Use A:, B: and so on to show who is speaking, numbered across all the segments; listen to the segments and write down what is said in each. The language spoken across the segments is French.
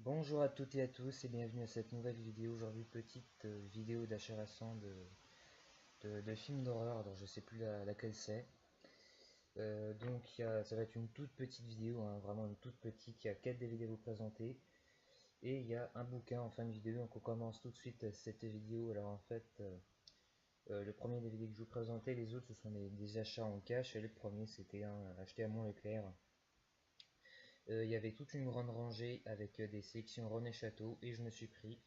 A: Bonjour à toutes et à tous et bienvenue à cette nouvelle vidéo. Aujourd'hui, petite vidéo d'achat récent de films d'horreur. Alors je sais plus laquelle c'est. Donc ça va être une toute petite vidéo, hein, vraiment une toute petite. Il y a 4 DVD à vous présenter et il y a un bouquin en fin de vidéo. Donc on commence tout de suite cette vidéo. Alors en fait, le premier DVD que je vous présentais, les autres ce sont des achats en cash. Et le premier c'était un acheté à Mont-Leclerc. Il y avait toute une grande rangée avec des sélections René Château et je me suis pris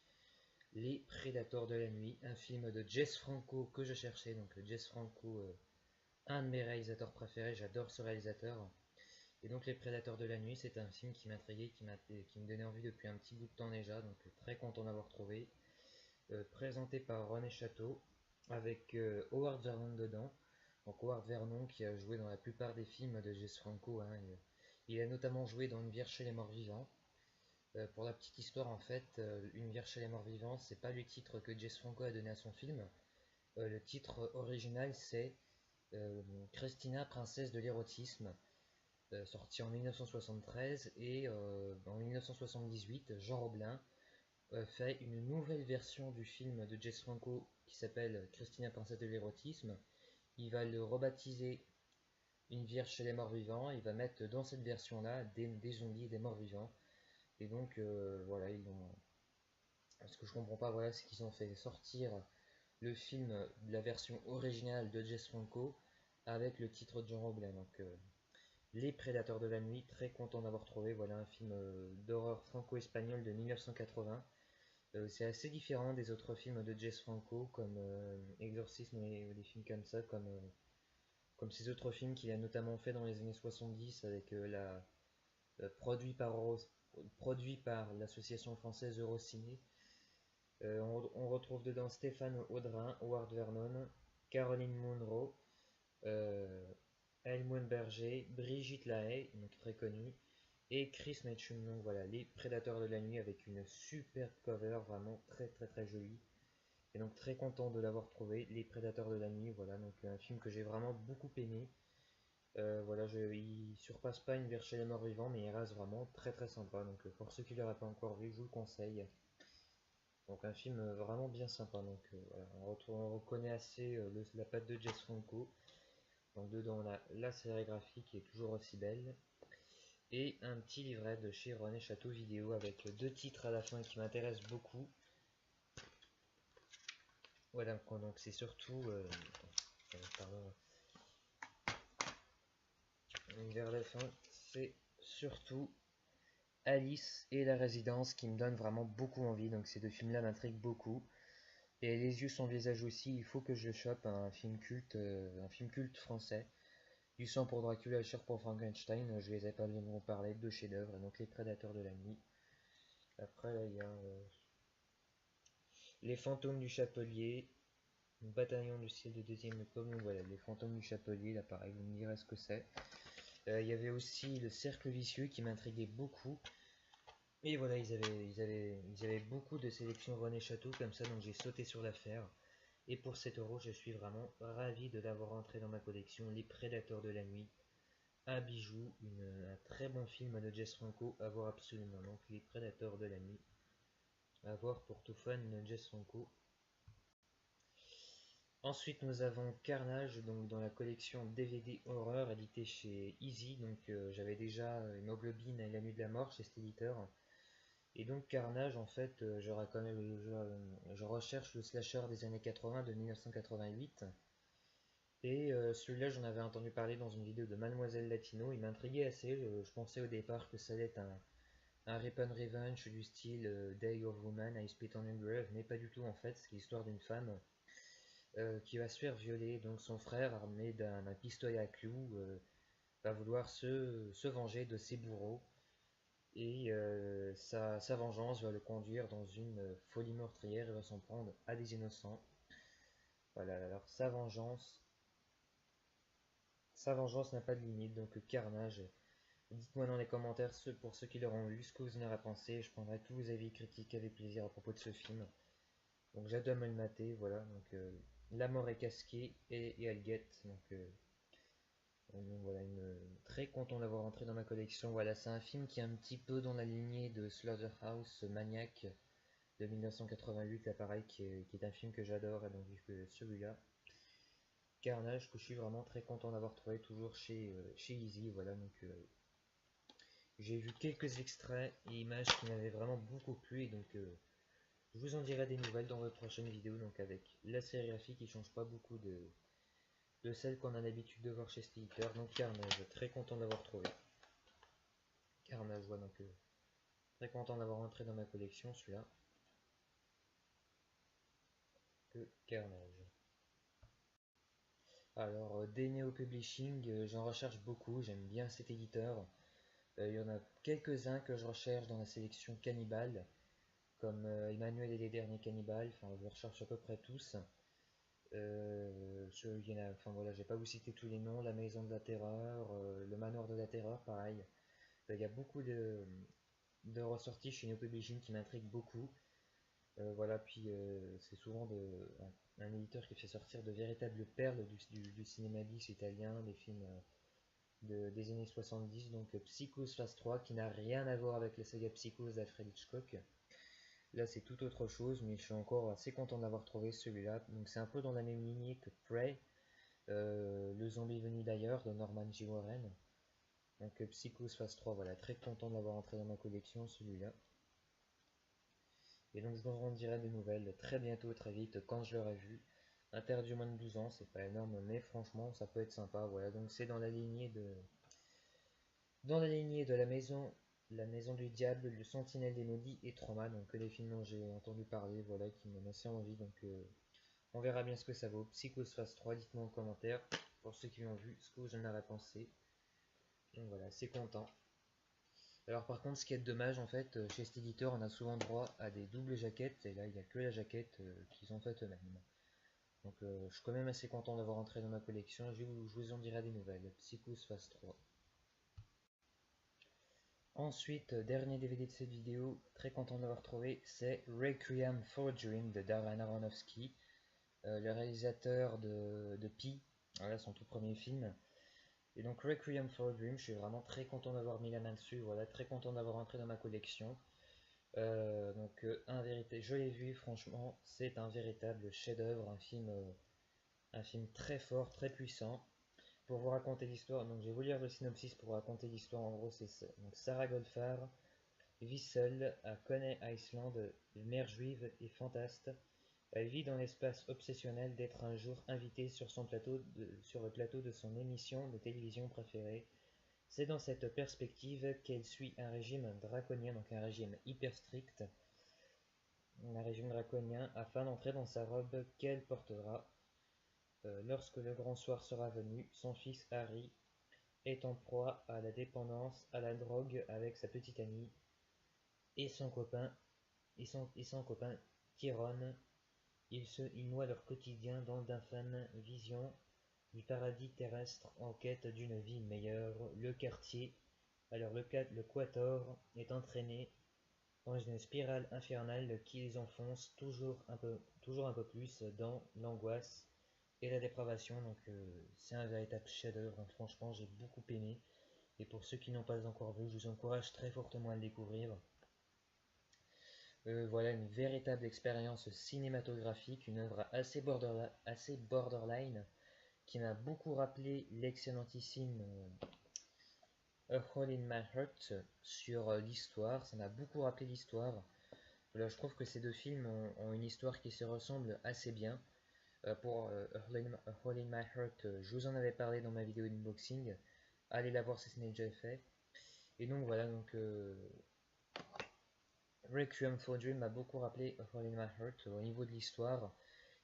A: Les Prédateurs de la Nuit, un film de Jess Franco que je cherchais. Donc Jess Franco, un de mes réalisateurs préférés, j'adore ce réalisateur. Et donc Les Prédateurs de la Nuit, c'est un film qui m'intriguait, qui me donnait envie depuis un petit bout de temps déjà, donc très content d'avoir trouvé. Présenté par René Château, avec Howard Vernon dedans. Donc Howard Vernon qui a joué dans la plupart des films de Jess Franco, hein. Il a notamment joué dans Une Vierge chez les morts vivants. Pour la petite histoire, en fait, Une Vierge chez les morts vivants, c'est pas le titre que Jess Franco a donné à son film. Le titre original, c'est Christina, princesse de l'érotisme, sorti en 1973. Et en 1978, Jean Roblin fait une nouvelle version du film de Jess Franco qui s'appelle Christina, princesse de l'érotisme. Il va le rebaptiser Une Vierge chez les morts vivants. Il va mettre dans cette version-là des zombies et des morts vivants. Et donc, voilà, ce que je comprends pas, voilà, c'est qu'ils ont fait sortir le film de la version originale de Jess Franco avec le titre de Jean Roblin. Donc, Les Prédateurs de la Nuit, très content d'avoir trouvé. Voilà un film d'horreur franco-espagnol de 1980. C'est assez différent des autres films de Jess Franco, comme Exorcisme et des films comme ça, comme ces autres films qu'il a notamment fait dans les années 70 avec produit par l'association française Eurociné. On retrouve dedans Stéphane Audrin, Howard Vernon, Caroline Munro, Elmone Berger, Brigitte Lahaye, donc très connue, et Chris Metchum. Donc voilà, Les Prédateurs de la Nuit avec une superbe cover, vraiment très très très jolie. Et donc très content de l'avoir trouvé, Les Prédateurs de la Nuit. Voilà, donc un film que j'ai vraiment beaucoup aimé. Voilà, il surpasse pas Une Vierge chez les morts vivants, mais il reste vraiment très très sympa. Donc pour ceux qui ne l'auraient pas encore vu, je vous le conseille. Donc un film vraiment bien sympa. Donc voilà, on reconnaît assez la patte de Jess Franco. Donc dedans on a la série graphique qui est toujours aussi belle. Et un petit livret de chez René Château Vidéo avec deux titres à la fin qui m'intéressent beaucoup. Voilà, donc c'est surtout pardon, vers la fin, c'est surtout Alice et la résidence qui me donnent vraiment beaucoup envie. Donc ces deux films-là m'intriguent beaucoup. Et Les yeux sans visage aussi, il faut que je chope un film culte français. Du sang pour Dracula, le chair pour Frankenstein, je les ai pas bien parlé, deux chefs-d'œuvre, donc Les Prédateurs de la Nuit. Après, là, il y a Les Fantômes du Chapelier, Bataillon du ciel de deuxième époque, donc voilà, Les Fantômes du Chapelier, là pareil, vous me direz ce que c'est. Il y avait aussi Le Cercle Vicieux qui m'intriguait beaucoup. Et voilà, ils avaient beaucoup de sélections René Château comme ça, donc j'ai sauté sur l'affaire. Et pour 7 €, je suis vraiment ravi de l'avoir entré dans ma collection. Les Prédateurs de la Nuit, un bijou, un très bon film de Jess Franco à voir absolument. Donc Les Prédateurs de la Nuit, à voir pour tout fan de Jess Franco. Ensuite nous avons Carnage, donc dans la collection DVD horreur édité chez Easy. Donc j'avais déjà Hémoglobine et La Nuit de la Mort chez cet éditeur. Et donc Carnage, en fait, je recherche le slasher des années 80 de 1988. Et celui-là, j'en avais entendu parler dans une vidéo de Mademoiselle Latino. Il m'intriguait assez. Je pensais au départ que ça allait être un Rip and Revenge du style Day of Woman, I Spit on Your Grave, mais pas du tout en fait. C'est l'histoire d'une femme qui va se faire violer. Donc son frère, armé d'un pistolet à clous, va vouloir se venger de ses bourreaux. Et sa vengeance va le conduire dans une folie meurtrière. Il va s'en prendre à des innocents. Voilà, alors sa vengeance n'a pas de limite, donc Carnage. Dites-moi dans les commentaires, pour ceux qui l'auront vu, ce que vous en aurez pensé. Je prendrai tous vos avis critiques avec plaisir à propos de ce film. Donc j'adore me le mater, voilà. Donc La mort est casquée et elle guette. Donc Donc voilà, très content d'avoir entré dans ma collection. Voilà, c'est un film qui est un petit peu dans la lignée de Slaughterhouse Maniac de 1988, là pareil, qui est un film que j'adore, et donc celui-là, Carnage, que je suis vraiment très content d'avoir trouvé toujours chez Easy. Voilà, donc j'ai vu quelques extraits et images qui m'avaient vraiment beaucoup plu, et donc je vous en dirai des nouvelles dans votre prochaine vidéo, donc avec la sérigraphie qui change pas beaucoup de celle qu'on a l'habitude de voir chez Stilitter. Donc Carnage, très content d'avoir trouvé. Carnage, voilà, donc très content d'avoir entré dans ma collection celui-là. Carnage. Alors, Deneo Publishing, j'en recherche beaucoup, j'aime bien cet éditeur. Il y en a quelques-uns que je recherche dans la sélection Cannibal, comme Emmanuel et les derniers cannibales, enfin je recherche à peu près tous. Enfin voilà, je vais pas vous citer tous les noms, La Maison de la Terreur, Le Manoir de la Terreur, pareil. Il y a beaucoup de ressorties chez Neo Publishing qui m'intriguent beaucoup. Voilà, puis c'est souvent un éditeur qui fait sortir de véritables perles du cinéma bis italien, des films des années 70, donc Psychose Phase 3, qui n'a rien à voir avec la saga Psychose d'Alfred Hitchcock. Là, c'est tout autre chose, mais je suis encore assez content d'avoir trouvé celui-là. Donc, c'est un peu dans la même lignée que Prey, Le zombie venu d'ailleurs de Norman J. Warren. Donc, Psychose Phase 3, voilà, très content de l'avoir entré dans ma collection, celui-là. Et donc, je vous en dirai des nouvelles très bientôt, très vite, quand je l'aurai vu. Interdit au moins de 12 ans, c'est pas énorme, mais franchement, ça peut être sympa. Voilà, donc c'est dans la lignée de La Maison du Diable, Le Sentinelle des Maudits et Trauma, donc que les films dont j'ai entendu parler, voilà, qui me donnent assez envie, donc on verra bien ce que ça vaut. Psychose Phase 3, dites-moi en commentaire, pour ceux qui l'ont vu, ce que vous en avez pensé. Donc voilà, c'est content. Alors par contre, ce qui est dommage, en fait, chez cet éditeur, on a souvent droit à des doubles jaquettes, et là, il n'y a que la jaquette qu'ils ont faite eux-mêmes. Donc je suis quand même assez content d'avoir entré dans ma collection, je vous en dirai des nouvelles. Psychose Phase 3. Ensuite, dernier DVD de cette vidéo, très content d'avoir trouvé, c'est Requiem for a Dream de Darren Aronofsky, le réalisateur de Pi, voilà son tout premier film. Et donc Requiem for a Dream, je suis vraiment très content d'avoir mis la main dessus, voilà, très content d'avoir entré dans ma collection. Je l'ai vu, franchement, c'est un véritable chef-d'œuvre, un film très fort, très puissant. Pour vous raconter l'histoire, donc je vais vous lire le synopsis pour vous raconter l'histoire. En gros, c'est ça. Donc Sarah Goldfarb vit seule à Coney Island, mère juive et fantaste. Elle vit dans l'espace obsessionnel d'être un jour invitée sur sur le plateau de son émission de télévision préférée. C'est dans cette perspective qu'elle suit un régime draconien, donc un régime hyper strict, un régime draconien, afin d'entrer dans sa robe qu'elle portera. Lorsque le grand soir sera venu, son fils Harry est en proie à la dépendance, à la drogue avec sa petite amie et son copain Tyrone. Ils noient leur quotidien dans d'infâmes visions du paradis terrestre en quête d'une vie meilleure. Le quartier, alors le Quator, est entraîné dans une spirale infernale qui les enfonce toujours un peu plus dans l'angoisse et la dépravation. Donc c'est un véritable chef-d'œuvre, hein. Franchement, j'ai beaucoup aimé. Et pour ceux qui n'ont pas encore vu, je vous encourage très fortement à le découvrir. Voilà une véritable expérience cinématographique, une œuvre assez borderline, qui m'a beaucoup rappelé l'excellentissime A Hole in My Heart sur l'histoire. Ça m'a beaucoup rappelé l'histoire. Voilà, je trouve que ces deux films ont une histoire qui se ressemble assez bien. Pour A Hole in My Heart, je vous en avais parlé dans ma vidéo d'unboxing. Allez la voir si ce n'est déjà fait. Et donc voilà, donc Requiem for a Dream m'a beaucoup rappelé A Hole in My Heart au niveau de l'histoire,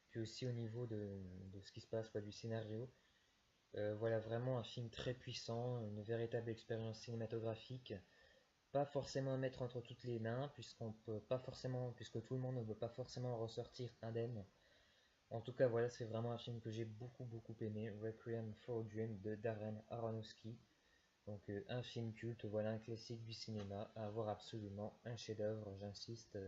A: puis aussi au niveau de ce qui se passe, du scénario. Voilà, vraiment un film très puissant, une véritable expérience cinématographique, pas forcément à mettre entre toutes les mains, puisque tout le monde ne peut pas forcément en ressortir indemne. En tout cas, voilà, c'est vraiment un film que j'ai beaucoup aimé, Requiem for a Dream de Darren Aronofsky. Donc un film culte, voilà un classique du cinéma, à voir absolument, un chef-d'œuvre, j'insiste,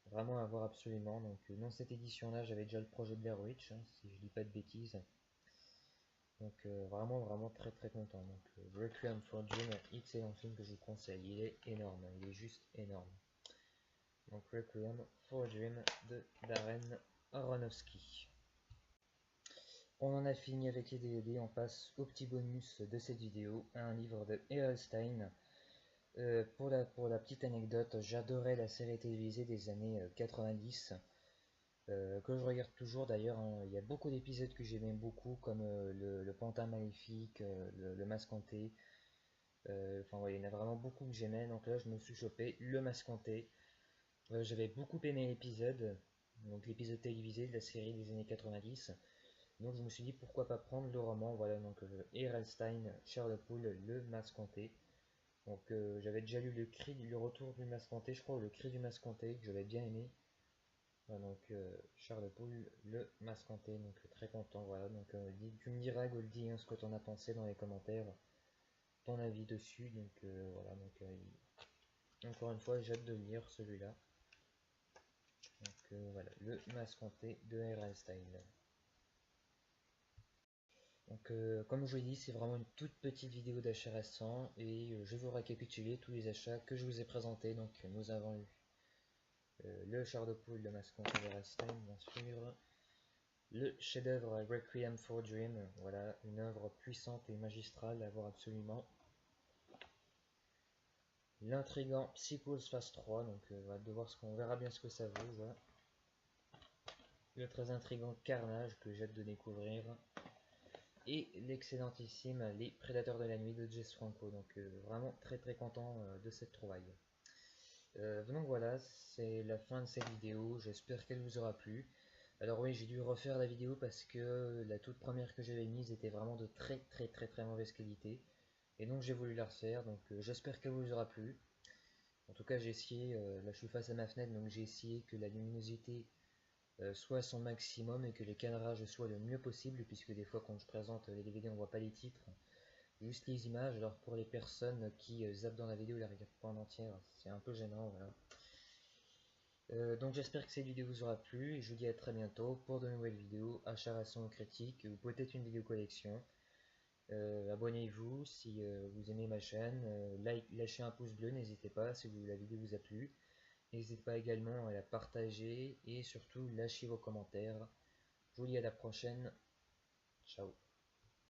A: vraiment à voir absolument. Donc dans cette édition-là, j'avais déjà le projet Blair Witch, hein, si je dis pas de bêtises. Donc vraiment très content. Donc Requiem for a Dream, excellent film que je vous conseille, il est énorme, il est juste énorme. Donc Requiem for a Dream de Darren Aronofsky. On en a fini avec les DVD, on passe au petit bonus de cette vidéo, un livre de R.L. Stine. Pour la petite anecdote, j'adorais la série télévisée des années 90, que je regarde toujours d'ailleurs, hein. Il y a beaucoup d'épisodes que j'aimais beaucoup, comme le Pantin Maléfique, le Masque Hanté. Enfin ouais, il y en a vraiment beaucoup que j'aimais, donc là je me suis chopé le Masque Hanté. J'avais beaucoup aimé l'épisode, donc l'épisode télévisé de la série des années 90. Donc je me suis dit pourquoi pas prendre le roman, voilà, donc R.L. Stine, Sherlock Holmes, le Masque Hanté. Donc j'avais déjà lu le retour du Masque Hanté, je crois, ou le cri du Masque Hanté, que j'avais bien aimé. Voilà, donc Sherlock Holmes, le Masque Hanté, donc très content, voilà. Donc tu me diras Goldie, hein, ce que t'en as pensé dans les commentaires, ton avis dessus, donc voilà, donc encore une fois j'ai hâte de lire celui-là. Donc voilà, le Masque Hanté de R.L. Stine. Donc comme je vous l'ai dit, c'est vraiment une toute petite vidéo d'achat récent et je vais vous récapituler tous les achats que je vous ai présentés. Donc nous avons eu le Sherlock Holmes, le Masque Hanté de R.L. Stine, bien sûr, le chef-d'œuvre Requiem for a Dream, voilà, une œuvre puissante et magistrale à voir absolument. L'intrigant Sequels Phase 3, donc on va devoir on verra bien ce que ça vaut, voilà. Le très intrigant Carnage que j'ai hâte de découvrir. Et l'excellentissime Les Prédateurs de la Nuit de Jess Franco, donc vraiment très content de cette trouvaille. Donc voilà, c'est la fin de cette vidéo, j'espère qu'elle vous aura plu. Alors oui, j'ai dû refaire la vidéo parce que la toute première que j'avais mise était vraiment de très mauvaise qualité. Et donc j'ai voulu la refaire, donc j'espère qu'elle vous aura plu. En tout cas j'ai essayé, là je suis face à ma fenêtre, donc j'ai essayé que la luminosité soit à son maximum et que les cadrages soient le mieux possible, puisque des fois quand je présente les DVD on voit pas les titres, juste les images. Alors pour les personnes qui zappent dans la vidéo et la regardent pas en entière, c'est un peu gênant, voilà. Donc j'espère que cette vidéo vous aura plu et je vous dis à très bientôt pour de nouvelles vidéos, achats, ou critiques ou peut-être une vidéo collection. Abonnez-vous si vous aimez ma chaîne, lâchez un pouce bleu, n'hésitez pas si la vidéo vous a plu. N'hésitez pas également à la partager et surtout lâchez vos commentaires. Je vous dis à la prochaine, ciao.